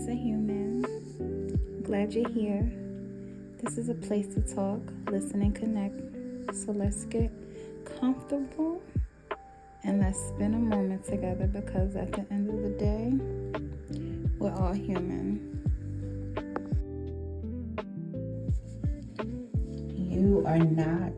a human. Glad you're here. This is a place to talk, listen, and connect. So let's get comfortable and let's spend a moment together because at the end of the day, we're all human. You are not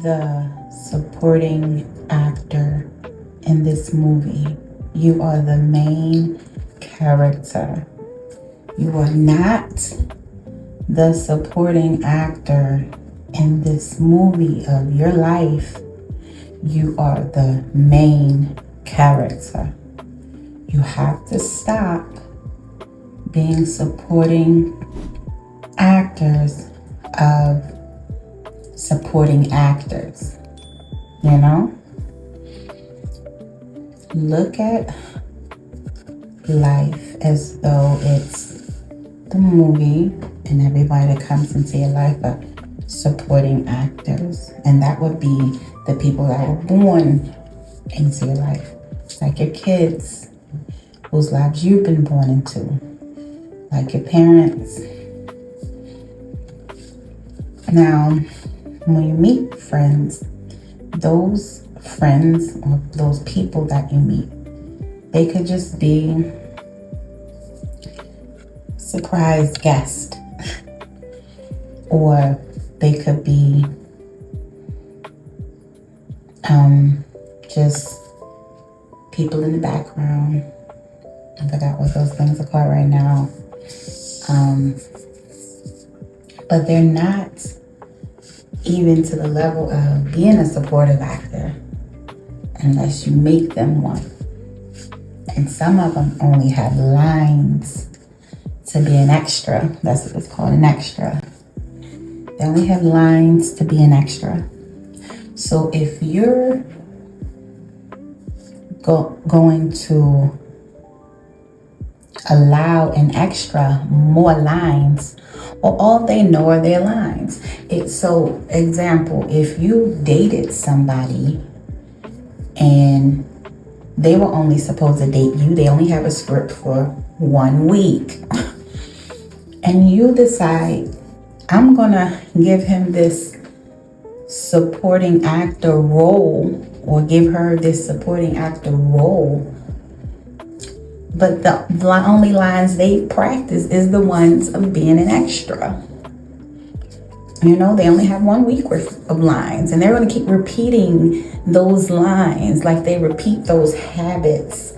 the supporting actor in this movie. You are the main character. You are not the supporting actor in this movie of your life. You are the main character. You have to stop being supporting actors of supporting actors. You know? Look at life as though it's the movie and everybody that comes into your life are supporting actors. And that would be the people that were born into your life. It's like your kids whose lives you've been born into. Like your parents. Now, when you meet friends, those friends or those people that you meet, they could just be surprise guest, or they could be just people in the background. I forgot what those things are called right now. But they're not even to the level of being a supportive actor unless you make them one. And some of them only have lines to be an extra. That's what it's called, an extra. They only have lines to be an extra. So if you're going to allow an extra more lines, or all they know are their lines. So, example, if you dated somebody and they were only supposed to date you, they only have a script for 1 week, and you decide, I'm gonna give him this supporting actor role, or give her this supporting actor role, but the only lines they practice is the ones of being an extra. You know, they only have 1 week worth of lines, and they're going to keep repeating those lines, like they repeat those habits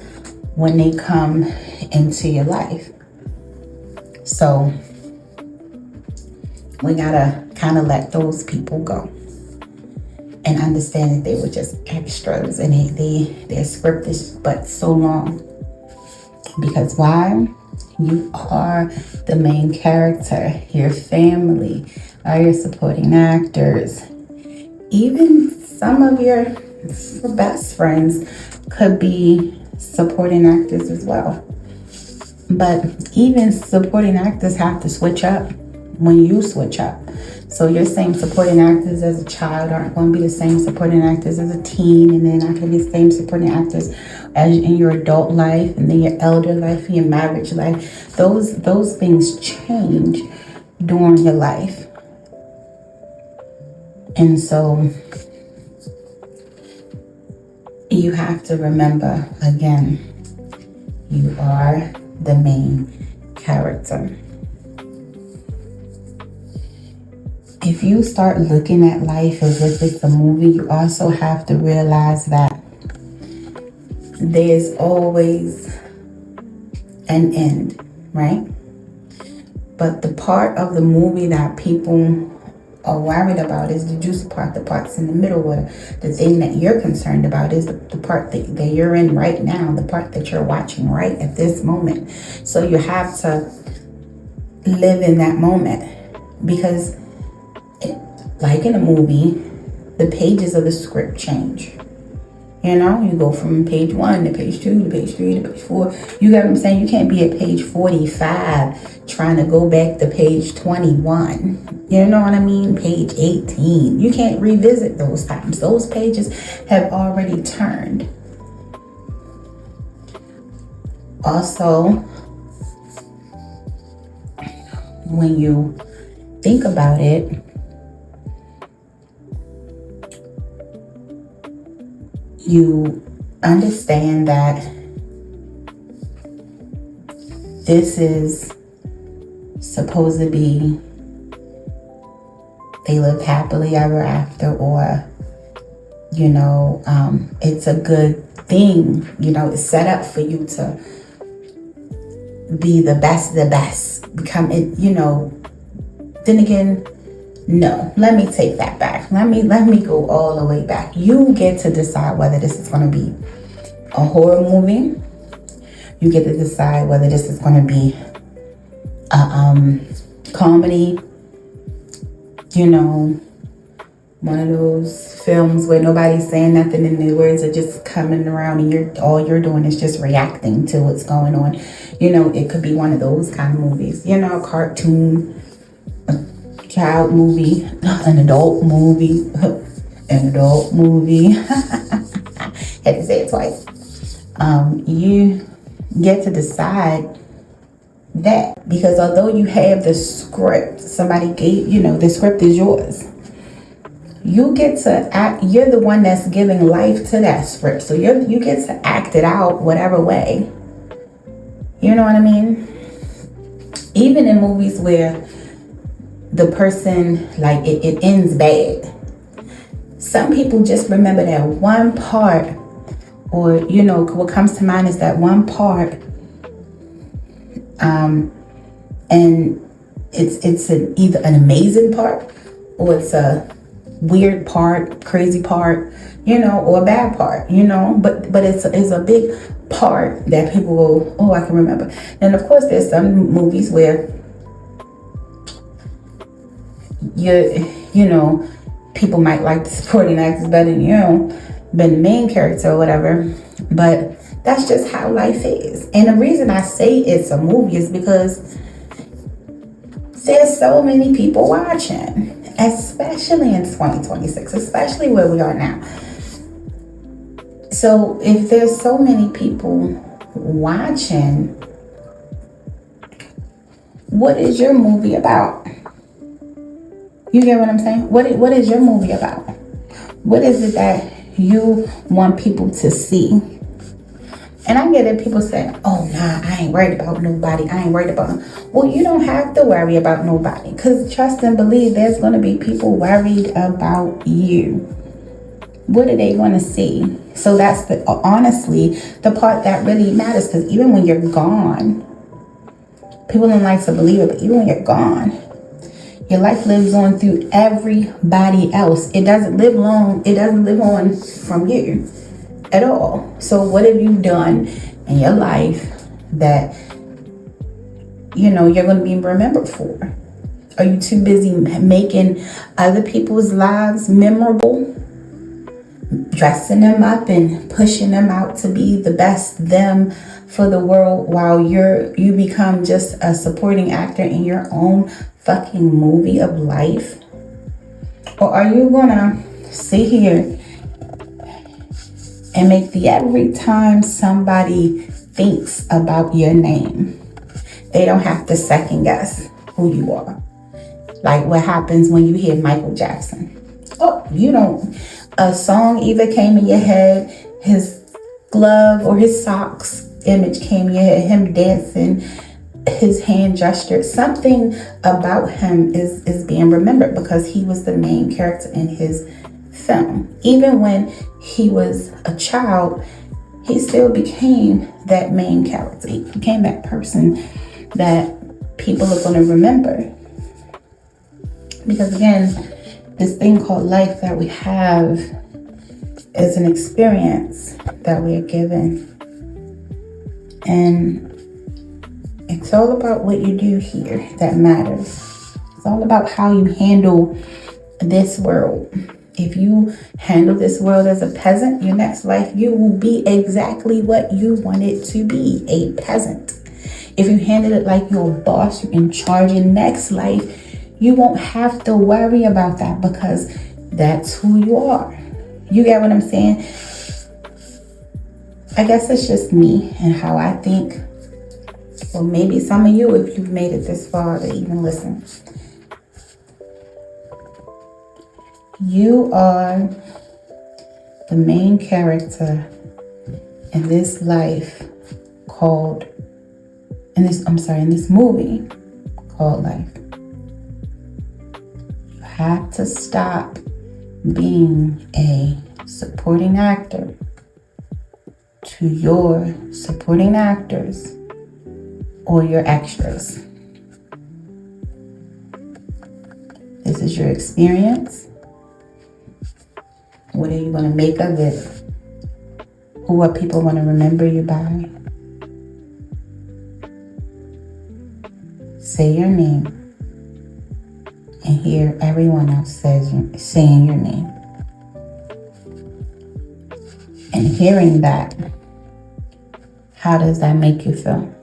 when they come into your life. So we gotta kind of let those people go and understand that they were just extras, and their script is but so long. Because why? You are the main character. Your family are your supporting actors. Even some of your best friends could be supporting actors as well. But even supporting actors have to switch up when you switch up. So your same supporting actors as a child aren't going to be the same supporting actors as a teen, and they're not going to be the same supporting actors as in your adult life, and then your elder life, and your marriage life. Those things change during your life. And so you have to remember, again, you are the main character. If you start looking at life as if it's a movie, you also have to realize that there's always an end, right? But the part of the movie that people are worried about is the juicy part, the parts in the middle, where the thing that you're concerned about is the part that you're in right now, the part that you're watching right at this moment. So you have to live in that moment, because like in a movie, the pages of the script change. You know, you go from page 1 to page 2 to page 3 to page 4. You get what I'm saying? You can't be at page 45 trying to go back to page 21. You know what I mean? Page 18. You can't revisit those times. Those pages have already turned. Also, when you think about it, you understand that this is supposed to be they live happily ever after, or it's a good thing. It's set up for you to be the best of the best, become it. Then again, no, let me take that back. Let me go all the way back. You get to decide whether this is going to be a horror movie. You get to decide whether this is going to be a comedy. One of those films where nobody's saying nothing and the words are just coming around and all you're doing is just reacting to what's going on. It could be one of those kind of movies. A cartoon, a child movie, an adult movie, Had to say it twice. You get to decide that, because although you have the script, somebody gave, the script is yours. You get to act, you're the one that's giving life to that script. So you get to act it out whatever way. You know what I mean? Even in movies where the person, like, it ends bad, some people just remember that one part, or, what comes to mind is that one part, and it's either an amazing part, or it's a weird part, crazy part, or a bad part, but it's a big part that people go, oh, I can remember. And of course, there's some movies where people might like the supporting actors better than the main character or whatever, but that's just how life is. And the reason I say it's a movie is because there's so many people watching, especially in 2026, especially where we are now. So if there's so many people watching, what is your movie about? You get what I'm saying? What is your movie about? What is it that you want people to see? And I get it, people say, oh, nah, I ain't worried about nobody. Well, you don't have to worry about nobody, because trust and believe there's going to be people worried about you. What are they going to see? So that's honestly the part that really matters, because even when you're gone, people don't like to believe it, but even when you're gone, your life lives on through everybody else. It doesn't live on from you at all. So what have you done in your life that you're going to be remembered for? Are you too busy making other people's lives memorable, dressing them up and pushing them out to be the best them for the world, while you become just a supporting actor in your own fucking movie of life? Or are you gonna sit here and make every time somebody thinks about your name, they don't have to second guess who you are? Like what happens when you hear Michael Jackson. Oh, a song either came in your head, his glove or his socks image came in your head, him dancing, his hand gesture, something about him is being remembered because he was the main character in his film. Even when he was a child, he still became that main character. He became that person that people are going to remember. Because again, this thing called life that we have is an experience that we are given. And it's all about what you do here that matters. It's all about how you handle this world. If you handle this world as a peasant, your next life, you will be exactly what you want it to be, a peasant. If you handle it like you're a boss, you're in charge, in next life, you won't have to worry about that because that's who you are. You get what I'm saying? I guess it's just me and how I think Or maybe some of you, if you've made it this far to even listen. You are the main character in this life called, in this movie called life. You have to stop being a supporting actor to your supporting actors or your extras. This is your experience. What are you going to make of it? Who are people going to remember you by? Say your name and hear everyone else saying your name. And hearing that, how does that make you feel?